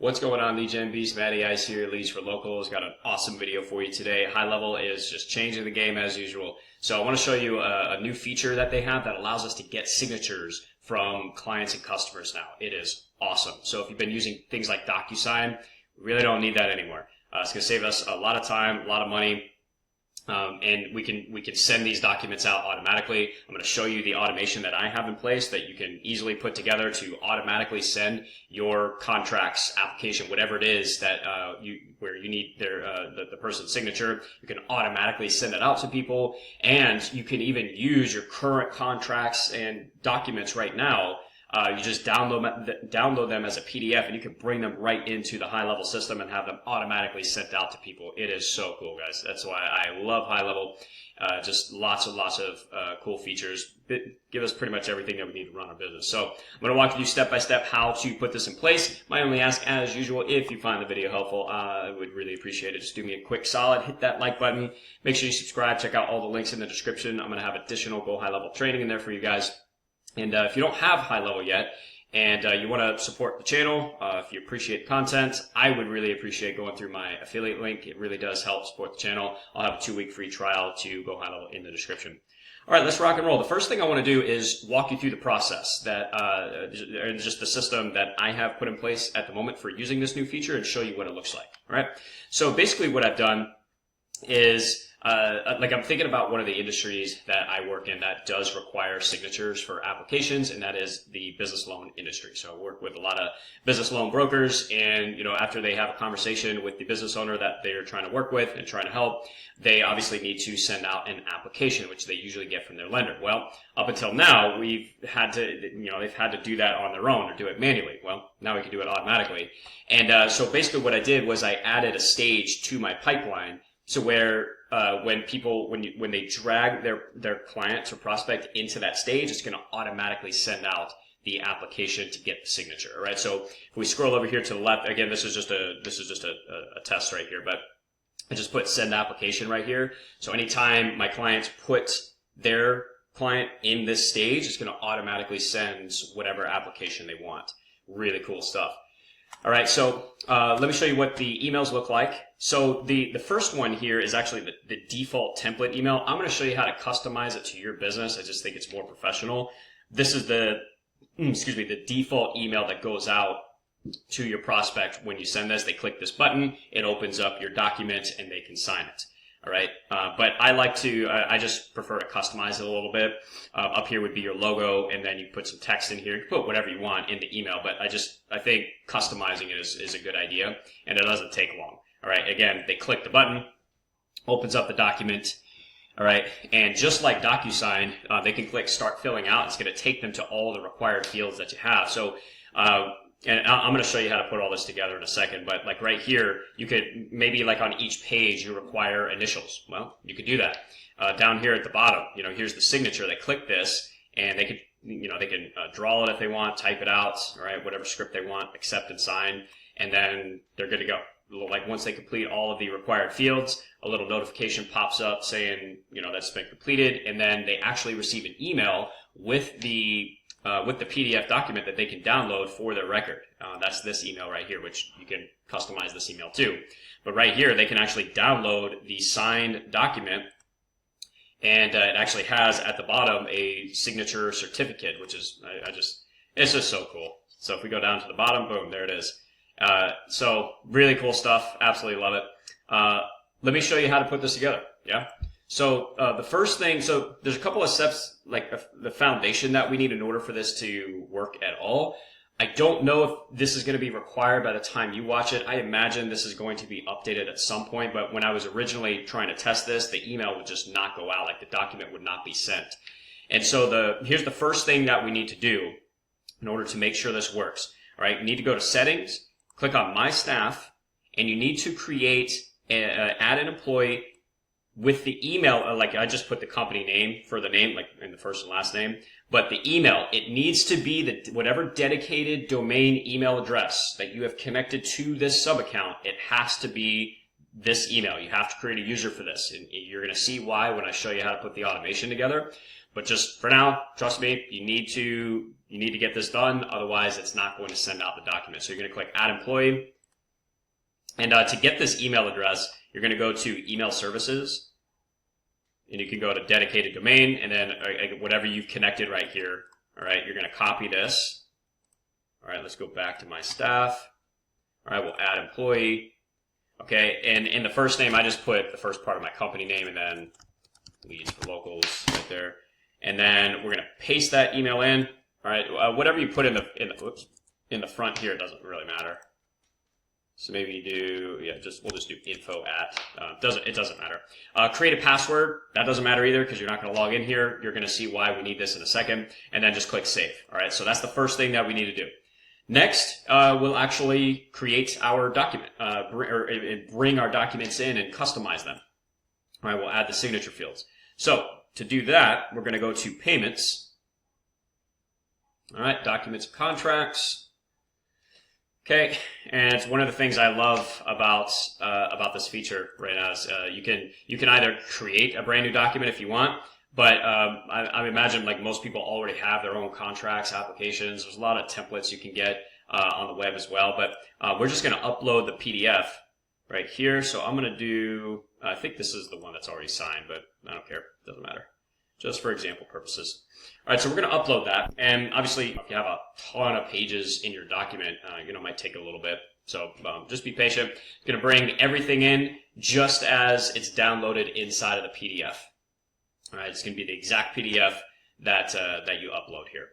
What's going on, lead gen beast? Matty Ice here, Leads for Locals. Got an awesome video for you today. High Level is just changing the game as usual. So I want to show you a new feature that they have that allows us to get signatures from clients and customers now. It is awesome. So if you've been using things like DocuSign, we really don't need that anymore. It's going to save us a lot of time, a lot of money. And we can send these documents out automatically. I'm going to show you the automation that I have in place that you can easily put together to automatically send your contracts, application, whatever it is that where you need the person's signature. You can automatically send it out to people, and you can even use your current contracts and documents right now. You just download them as a PDF, and you can bring them right into the High Level system and have them automatically sent out to people. It is so cool, guys. That's why I love High Level. Just lots of cool features. Give us pretty much everything that we need to run our business. So I'm going to walk you step by step how to put this in place. My only ask, as usual, if you find the video helpful, I would really appreciate it. Just do me a quick solid, hit that like button. Make sure you subscribe. Check out all the links in the description. I'm going to have additional Go High Level training in there for you guys. And if you don't have High Level yet, and you want to support the channel, if you appreciate the content, I would really appreciate going through my affiliate link. It really does help support the channel. I'll have a 2-week free trial to Go High Level in the description. All right, let's rock and roll. The first thing I want to do is walk you through the process that, just the system that I have put in place at the moment for using this new feature and show you what it looks like. All right. So basically what I've done is, I'm thinking about one of the industries that I work in that does require signatures for applications, and that is the business loan industry. So I work with a lot of business loan brokers, and, after they have a conversation with the business owner that they're trying to work with and trying to help, they obviously need to send out an application, which they usually get from their lender. Well, up until now, we've had to, they've had to do that on their own or do it manually. Well, now we can do it automatically. And, so basically what I did was I added a stage to my pipeline. So where when they drag their client or prospect into that stage, it's going to automatically send out the application to get the signature. All right. So if we scroll over here to the left, again, this is just a test right here, but I just put send application right here. So anytime my clients put their client in this stage, it's going to automatically send whatever application they want. Really cool stuff. All right, so let me show you what the emails look like. So the first one here is actually the default template email. I'm going to show you how to customize it to your business. I just think it's more professional. This is the default email that goes out to your prospect when you send this. They click this button, it opens up your document, and they can sign it. All right, but I just prefer to customize it a little bit. Up here would be your logo, and then you put some text in here. You can put whatever you want in the email, but I think customizing it is a good idea, and it doesn't take long. All right, again, they click the button, opens up the document. All right, and just like DocuSign, they can click Start Filling Out. It's going to take them to all the required fields that you have. So, and I'm going to show you how to put all this together in a second, but like right here, you could maybe like on each page you require initials. Well, you could do that. Down here at the bottom, here's the signature. They click this, and they could, they can draw it if they want, type it out, all right, whatever script they want, accept and sign, and then they're good to go. Like once they complete all of the required fields, a little notification pops up saying, that's been completed, and then they actually receive an email with the PDF document that they can download for their record. That's this email right here, which you can customize this email too. But right here, they can actually download the signed document, and it actually has at the bottom a signature certificate, which is, it's just so cool. So if we go down to the bottom, boom, there it is. So really cool stuff. Absolutely love it. Let me show you how to put this together. Yeah. So the first thing, so there's a couple of steps, like the foundation that we need in order for this to work at all. I don't know if this is going to be required by the time you watch it. I imagine this is going to be updated at some point, but when I was originally trying to test this, the email would just not go out, like the document would not be sent. And so here's the first thing that we need to do in order to make sure this works. All right, you need to go to Settings, click on My Staff, and you need to create, add an employee with the email, like I just put the company name for the name, like in the first and last name, but the email, it needs to be whatever dedicated domain email address that you have connected to this sub account. It has to be this email. You have to create a user for this, and you're going to see why when I show you how to put the automation together. But just for now, trust me, you need to get this done. Otherwise, it's not going to send out the document. So you're going to click Add Employee. And to get this email address, you're going to go to Email Services. And you can go to Dedicated Domain, and then whatever you've connected right here. All right, you're going to copy this. All right, let's go back to my staff. All right, we'll add employee. Okay, and in the first name, I just put the first part of my company name, and then leads for locals right there. And then we're going to paste that email in. All right, whatever you put in the front here, it doesn't really matter. So maybe you do, we'll just do info at, it doesn't matter. Create a password, that doesn't matter either because you're not going to log in here. You're going to see why we need this in a second, and then just click save. All right, so that's the first thing that we need to do. Next, we'll actually create our document, bring our documents in and customize them. All right, we'll add the signature fields. So to do that, we're going to go to payments. All right, documents and contracts. Okay, and it's one of the things I love about this feature right now is you can either create a brand new document if you want, but I imagine like most people already have their own contracts, applications. There's a lot of templates you can get on the web as well, but we're just going to upload the PDF right here. So I'm going to do, I think this is the one that's already signed, but I don't care, doesn't matter. Just for example purposes. All right, so we're going to upload that, and obviously, if you have a ton of pages in your document, it might take a little bit. So just be patient. It's going to bring everything in just as it's downloaded inside of the PDF. All right, it's going to be the exact PDF that you upload here.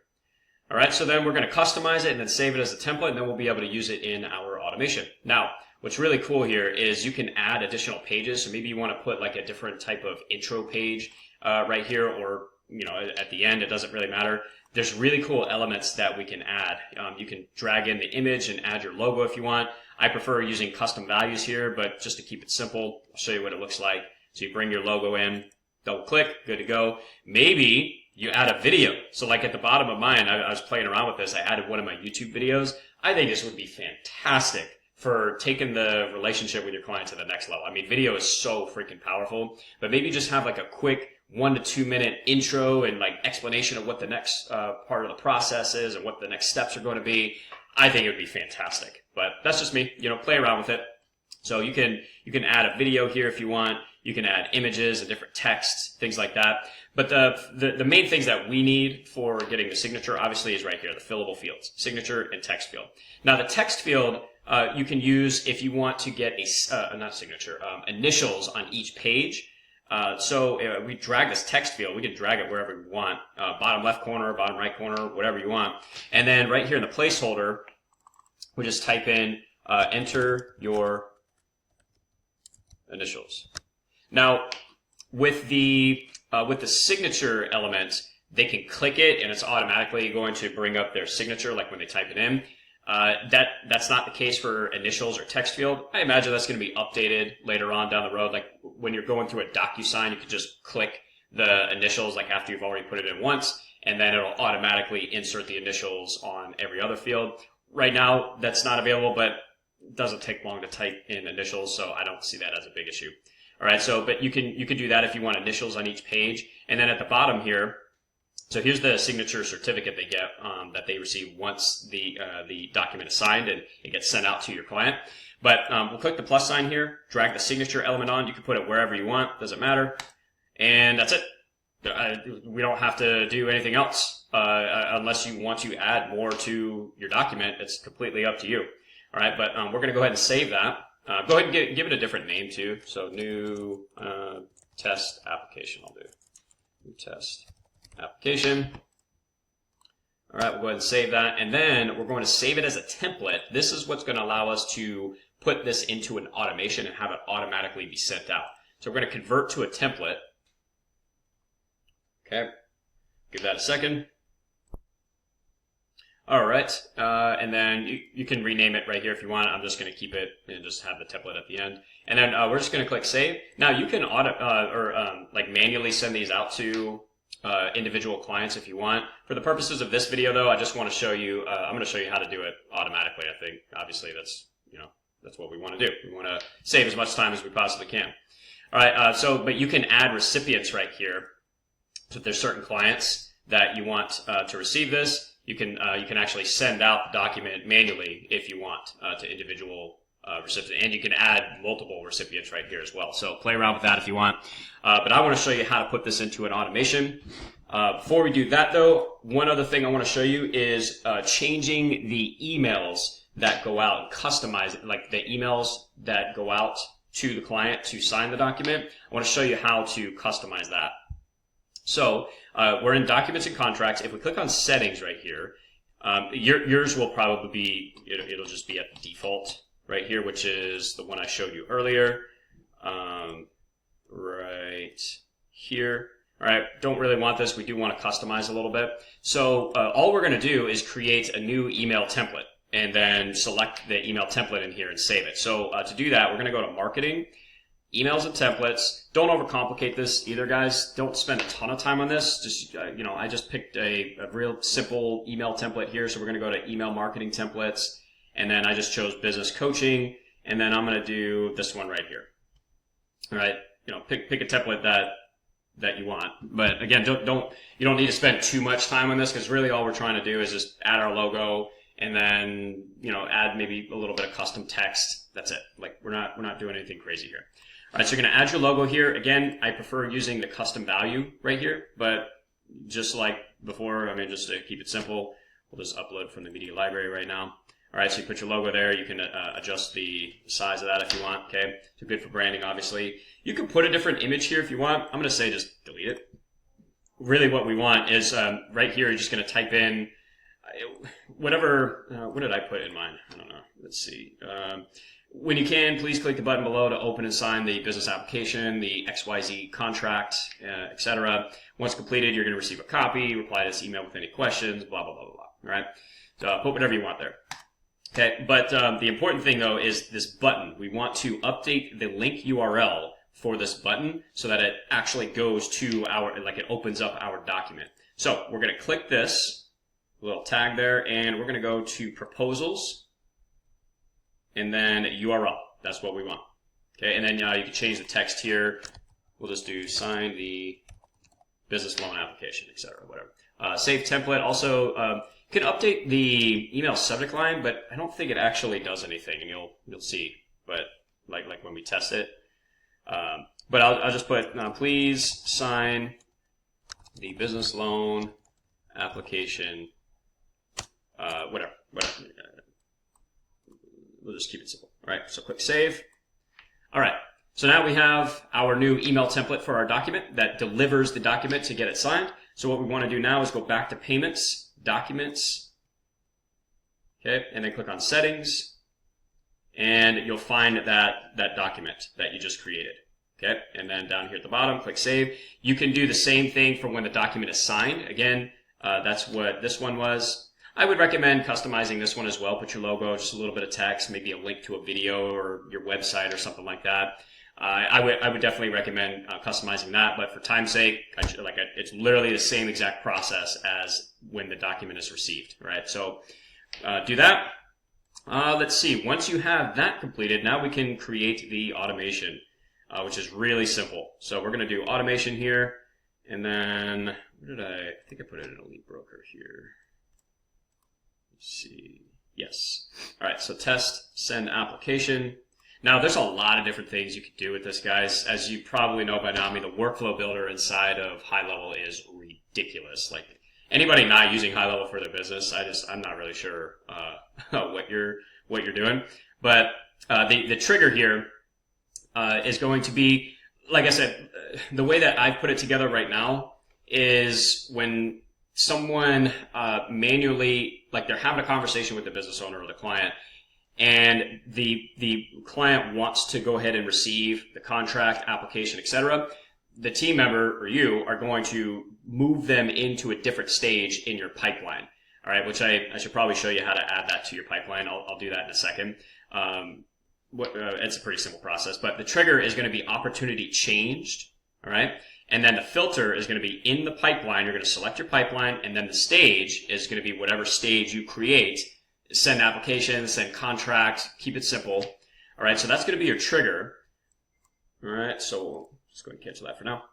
All right, so then we're going to customize it and then save it as a template, and then we'll be able to use it in our automation. Now, what's really cool here is you can add additional pages. So maybe you want to put like a different type of intro page right here, or at the end, it doesn't really matter. There's really cool elements that we can add. You can drag in the image and add your logo if you want. I prefer using custom values here, but just to keep it simple, I'll show you what it looks like. So you bring your logo in, double click, good to go. Maybe you add a video. So like at the bottom of mine, I was playing around with this. I added one of my YouTube videos. I think this would be fantastic for taking the relationship with your client to the next level. I mean, video is so freaking powerful, but maybe just have like a quick 1 to 2 minute intro and like explanation of what the next part of the process is and what the next steps are going to be. I think it would be fantastic, but that's just me. Play around with it. So you can add a video here if you want. You can add images and different texts, things like that. But the main things that we need for getting the signature obviously is right here, the fillable fields, signature and text field. Now the text field you can use if you want to get initials on each page. So we drag this text field. We can drag it wherever we want, bottom left corner, bottom right corner, whatever you want. And then right here in the placeholder, we just type in enter your initials. Now, with the signature element, they can click it and it's automatically going to bring up their signature, like when they type it in. That's not the case for initials or text field. I imagine that's going to be updated later on down the road. Like when you're going through a DocuSign, you can just click the initials like after you've already put it in once, and then it'll automatically insert the initials on every other field. Right now, that's not available, but it doesn't take long to type in initials, so I don't see that as a big issue. All right, so but you can do that if you want initials on each page, and then at the bottom here. So here's the signature certificate they get that they receive once the document is signed and it gets sent out to your client. But we'll click the plus sign here, drag the signature element on. You can put it wherever you want, doesn't matter. And that's it. We don't have to do anything else unless you want to add more to your document. It's completely up to you. All right, but we're going to go ahead and save that. Go ahead and give it a different name too. So new test application I'll do. New test application. All right, we'll go ahead and save that. And then we're going to save it as a template. This is what's going to allow us to put this into an automation and have it automatically be sent out. So we're going to convert to a template. Okay, give that a second. All right, and then you can rename it right here if you want. I'm just going to keep it and just have the template at the end. And then we're just going to click save. Now you can manually send these out to individual clients if you want. For the purposes of this video, though, I just want to show you. I'm going to show you how to do it automatically. I think obviously that's what we want to do. We want to save as much time as we possibly can. All right, but you can add recipients right here So if there's certain clients that you want to receive this, you can actually send out the document manually if you want to individual recipients, and you can add multiple recipients right here as well. So play around with that if you want. But I want to show you how to put this into an automation. Before we do that though, one other thing I want to show you is changing the emails that go out and customize it, like the emails that go out to the client to sign the document. I want to show you how to customize that. So we're in documents and contracts. If we click on settings right here, yours will probably be, it'll just be at the default right here, which is the one I showed you earlier, right here. All right, don't really want this. We do want to customize a little bit. So all we're going to do is create a new email template and then select the email template in here and save it. So to do that, we're going to go to Marketing, Emails and Templates. Don't overcomplicate this either, guys. Don't spend a ton of time on this. Just, I just picked a real simple email template here. So we're going to go to Email Marketing Templates. And then I just chose Business Coaching. And then I'm going to do this one right here. All right. Pick a template that you want. But again, you don't need to spend too much time on this, because really all we're trying to do is just add our logo and then, add maybe a little bit of custom text. That's it. Like we're not doing anything crazy here. All right, so you're going to add your logo here. Again, I prefer using the custom value right here, but just like before, just to keep it simple, we'll just upload from the media library right now. All right, so you put your logo there. You can adjust the size of that if you want, okay? So good for branding, obviously. You can put a different image here if you want. I'm going to say just delete it. Really what we want is right here, you're just going to type in whatever, what did I put in mine? I don't know. Let's see. When you can, please click the button below to open and sign the business application, the XYZ contract, etc. Once completed, you're going to receive a copy. Reply to this email with any questions, blah, blah, blah, blah, blah. All right? So put whatever you want there. Okay, but the important thing, though, is this button. We want to update the link URL for this button so that it actually goes to it opens up our document. So we're going to click this little tag there, and we're going to go to Proposals, and then URL. That's what we want. Okay, and then you can change the text here. We'll just do sign the business loan application, etc. Whatever. Save template. Also, you can update the email subject line, but I don't think it actually does anything, and you'll see. But like when we test it. But I'll just put please sign the business loan application. Whatever. We'll just keep it simple. All right, so click Save. All right, so now we have our new email template for our document that delivers the document to get it signed. So what we want to do now is go back to Payments, Documents, okay, and then click on Settings, and you'll find that document that you just created. Okay, and then down here at the bottom, click Save. You can do the same thing for when the document is signed. Again, that's what this one was. I would recommend customizing this one as well. Put your logo, just a little bit of text, maybe a link to a video or your website or something like that. I would definitely recommend customizing that, but for time's sake, it's literally the same exact process as when the document is received, right? So do that. Let's see. Once you have that completed, now we can create the automation, which is really simple. So we're going to do automation here, and then I think I put it in a lead broker here. See. Yes. All right. So test, send application. Now, there's a lot of different things you could do with this, guys. As you probably know by now, the workflow builder inside of HighLevel is ridiculous. Like anybody not using HighLevel for their business, I'm not really sure what you're doing. But the trigger here is going to be, like I said, the way that I put it together right now is when someone manually, like they're having a conversation with the business owner or the client, and the client wants to go ahead and receive the contract, application, etc. The team member or you are going to move them into a different stage in your pipeline. All right, which I should probably show you how to add that to your pipeline. I'll do that in a second. It's a pretty simple process, but the trigger is going to be opportunity changed. All right. And then the filter is going to be in the pipeline. You're going to select your pipeline, and then the stage is going to be whatever stage you create. Send applications, send contract, keep it simple. All right, so that's going to be your trigger. All right, so just go ahead and cancel that for now.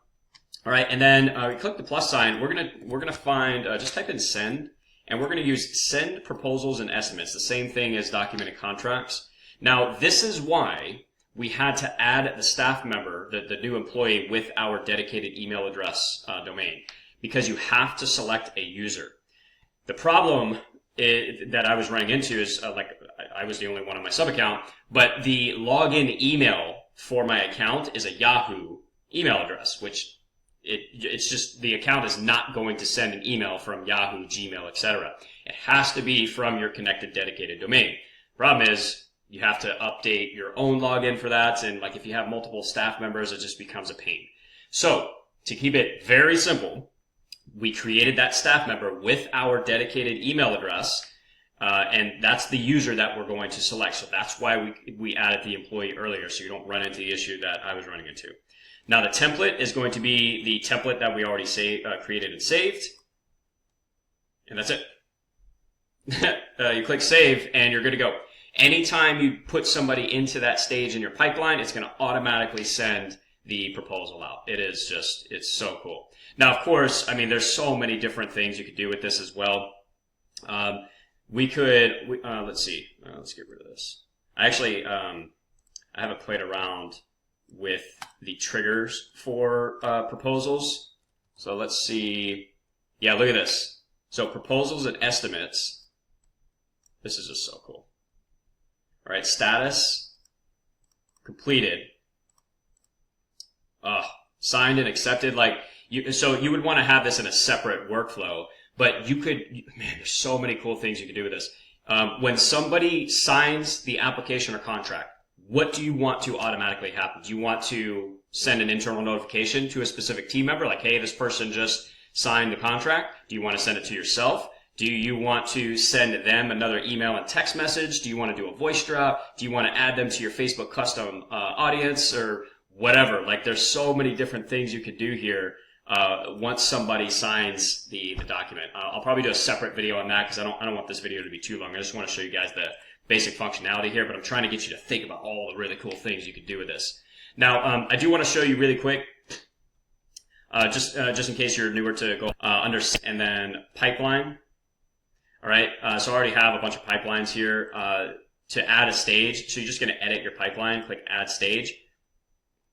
All right, and then click the plus sign. We're gonna find just type in send, and we're gonna use send proposals and estimates, the same thing as documented contracts. Now this is why we had to add the staff member, the new employee, with our dedicated email address domain, because you have to select a user. The problem that I was running into is like I was the only one on my sub account, but the login email for my account is a Yahoo email address, which it's just the account is not going to send an email from Yahoo, Gmail, etc. It has to be from your connected dedicated domain. Problem is you have to update your own login for that, and like if you have multiple staff members, it just becomes a pain. So to keep it very simple, we created that staff member with our dedicated email address, and that's the user that we're going to select. So that's why we added the employee earlier, so you don't run into the issue that I was running into. Now the template is going to be the template that we already created and saved, and that's it. You click save, and you're good to go. Anytime you put somebody into that stage in your pipeline, it's going to automatically send the proposal out. It's so cool. Now, of course, I mean, there's so many different things you could do with this as well. Let's see. Let's get rid of this. I haven't played around with the triggers for proposals. So let's see. Yeah, look at this. So proposals and estimates. This is just so cool. All right, status completed. Signed and accepted. So you would want to have this in a separate workflow, but man, there's so many cool things you can do with this. When somebody signs the application or contract, what do you want to automatically happen? Do you want to send an internal notification to a specific team member, like, hey, this person just signed the contract? Do you want to send it to yourself? Do you want to send them another email and text message? Do you want to do a voice drop? Do you want to add them to your Facebook custom audience or whatever? Like, there's so many different things you could do here once somebody signs the document. I'll probably do a separate video on that because I don't want this video to be too long. I just want to show you guys the basic functionality here, but I'm trying to get you to think about all the really cool things you could do with this. Now, I do want to show you really quick, just in case you're newer to go under and then pipeline. All right, so I already have a bunch of pipelines here. To add a stage, so you're just going to edit your pipeline, click Add Stage,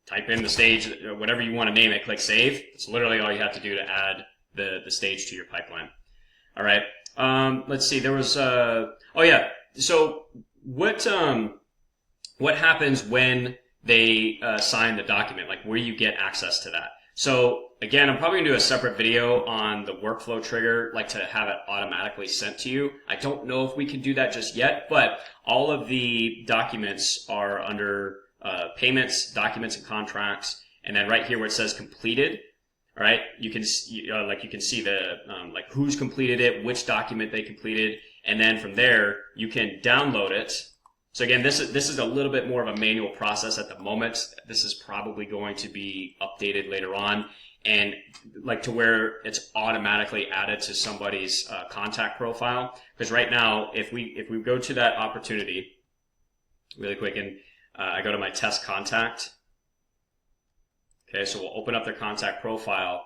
type in the stage, whatever you want to name it, click Save. It's literally all you have to do to add the stage to your pipeline. All right, let's see. There was oh yeah. So what happens when they sign the document? Like, where you get access to that? So again, I'm probably gonna do a separate video on the workflow trigger, like to have it automatically sent to you. I don't know if we can do that just yet, but all of the documents are under payments, documents, and contracts, and then right here where it says completed. All right, you can see the like who's completed it, which document they completed, and then from there you can download it. So again, this is a little bit more of a manual process at the moment. This is probably going to be updated later on, and like to where it's automatically added to somebody's contact profile. Because right now, if we go to that opportunity really quick, and I go to my test contact. Okay, so we'll open up their contact profile.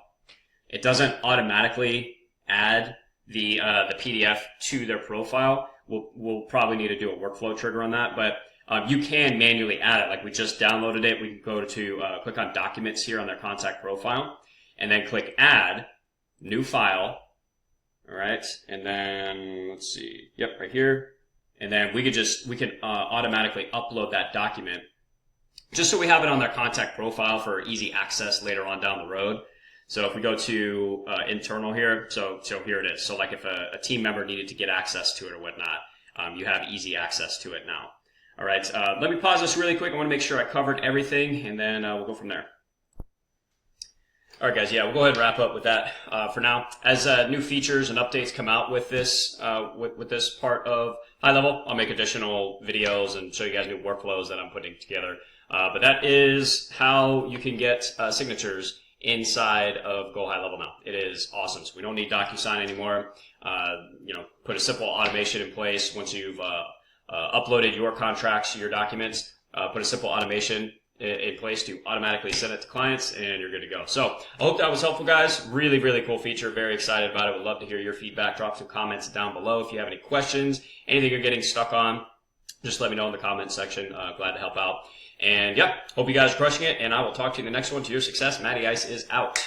It doesn't automatically add the PDF to their profile. We'll probably need to do a workflow trigger on that, but you can manually add it. Like, we just downloaded it. We can go to click on Documents here on their contact profile, and then click Add, New File. All right, and then let's see. Yep, right here. And then we can automatically upload that document, just so we have it on their contact profile for easy access later on down the road. So if we go to internal here, so here it is. So like if a team member needed to get access to it or whatnot, you have easy access to it now. All right, let me pause this really quick. I want to make sure I covered everything, and then we'll go from there. All right, guys. Yeah, we'll go ahead and wrap up with that for now. As new features and updates come out with this with this part of HighLevel, I'll make additional videos and show you guys new workflows that I'm putting together. But that is how you can get signatures inside of GoHighLevel now. It is awesome. So we don't need DocuSign anymore. Put a simple automation in place once you've uploaded your contracts, your documents. Put a simple automation in place to automatically send it to clients, and you're good to go. So I hope that was helpful, guys. Really, really cool feature. Very excited about it. Would love to hear your feedback. Drop some comments down below if you have any questions, anything you're getting stuck on. Just let me know in the comments section. Glad to help out. And yeah, hope you guys are crushing it, and I will talk to you in the next one. To your success, Matty Ice is out.